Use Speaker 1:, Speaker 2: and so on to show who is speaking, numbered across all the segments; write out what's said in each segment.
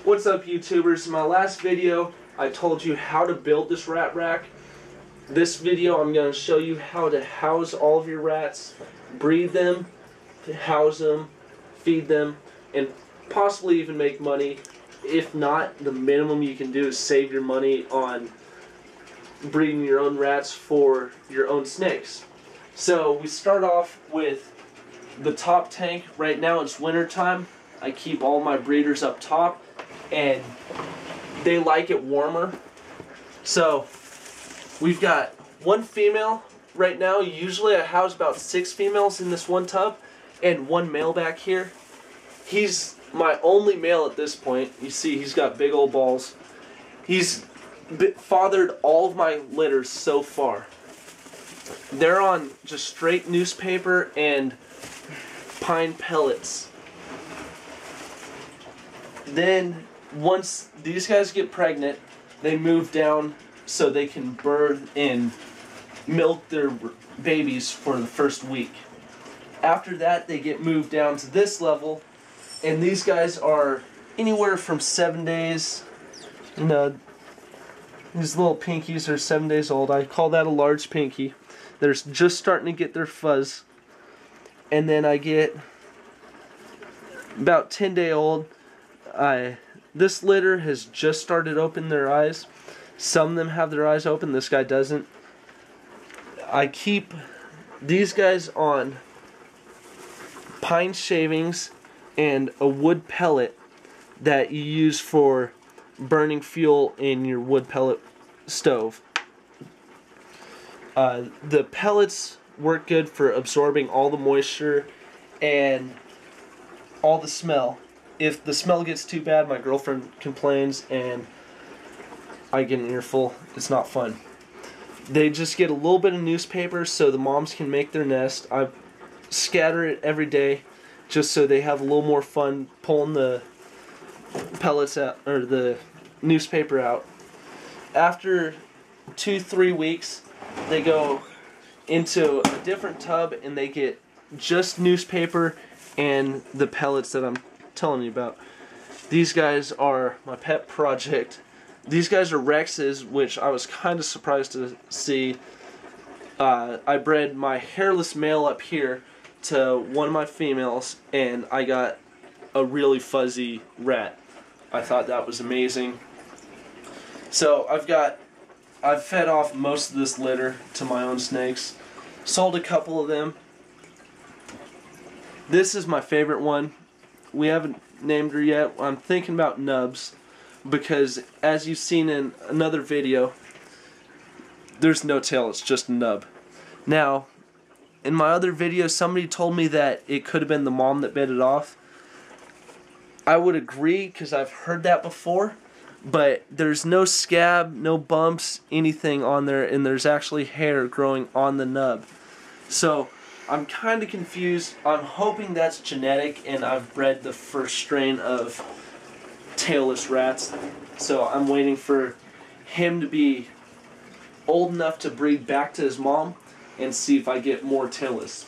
Speaker 1: What's up, YouTubers? In my last video I told you how to build this rat rack. This video I'm going to show you how to house all of your rats, breed them, house them, feed them, and possibly even make money. If not, the minimum you can do is save your money on breeding your own rats for your own snakes. So we start off with the top tank. Right now it's winter time. I keep all my breeders up top and they like it warmer. So we've got one female right now. Usually I house about 6 females in this one tub and one male back here. He's my only male at this point. You see he's got big old balls. He's fathered all of my litters so far. They're on just straight newspaper and pine pellets. Then once these guys get pregnant, they move down so they can birth and milk their babies for the first week. After that, they get moved down to this level, and these guys are anywhere from 7 days. You know, these little pinkies are 7 days old. I call that a large pinky. They're just starting to get their fuzz. And then I get about 10-day old. This litter has just started opening their eyes. Some of them have their eyes open, this guy doesn't. I keep these guys on pine shavings and a wood pellet that you use for burning fuel in your wood pellet stove. The pellets work good for absorbing all the moisture and all the smell. If the smell gets too bad, my girlfriend complains and I get an earful. It's not fun. They just get a little bit of newspaper so the moms can make their nest. I scatter it every day just so they have a little more fun pulling the pellets out, or the newspaper out. After 2-3 weeks, they go into a different tub and they get just newspaper and the pellets that I'm telling you about. These guys are my pet project. These guys are Rexes, which I was kind of surprised to see. I bred my hairless male up here to one of my females, and I got a really fuzzy rat. I thought that was amazing. So I've fed off most of this litter to my own snakes. Sold a couple of them. This is my favorite one. We haven't named her yet. I'm thinking about Nubs, because as you've seen in another video, there's no tail, it's just a nub. Now, in my other video, somebody told me that it could have been the mom that bit it off. I would agree, because I've heard that before, but there's no scab, no bumps, anything on there, and there's actually hair growing on the nub. So I'm kind of confused. I'm hoping that's genetic and I've bred the first strain of tailless rats. So I'm waiting for him to be old enough to breed back to his mom and see if I get more tailless.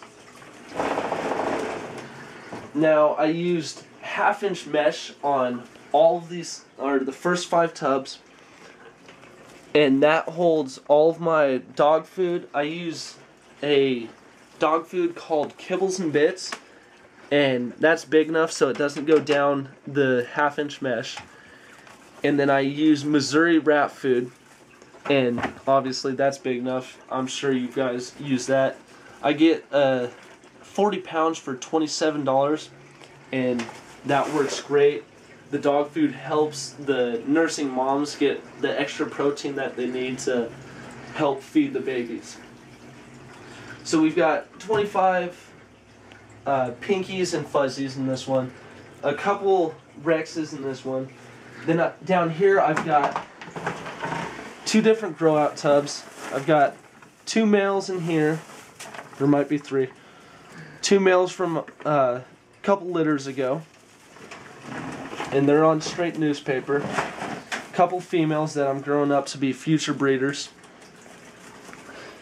Speaker 1: Now I used 1/2-inch mesh on all of these, or the first 5 tubs, and that holds all of my dog food. I use a dog food called Kibbles and Bits, and that's big enough so it doesn't go down the 1/2-inch mesh. And then I use Missouri rat food, and obviously that's big enough. I'm sure you guys use that. I get 40 pounds for $27, and that works great. The dog food helps the nursing moms get the extra protein that they need to help feed the babies. So we've got 25 pinkies and fuzzies in this one, a couple Rexes in this one. Then down here I've got 2 different grow out tubs. I've got 2 males in here. There might be 3. 2 males from a couple litters ago, and they're on straight newspaper. A couple females that I'm growing up to be future breeders.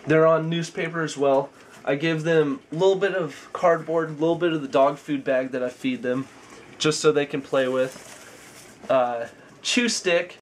Speaker 1: They're on newspaper as well. I give them a little bit of cardboard, a little bit of the dog food bag that I feed them, just so they can play with. chew stick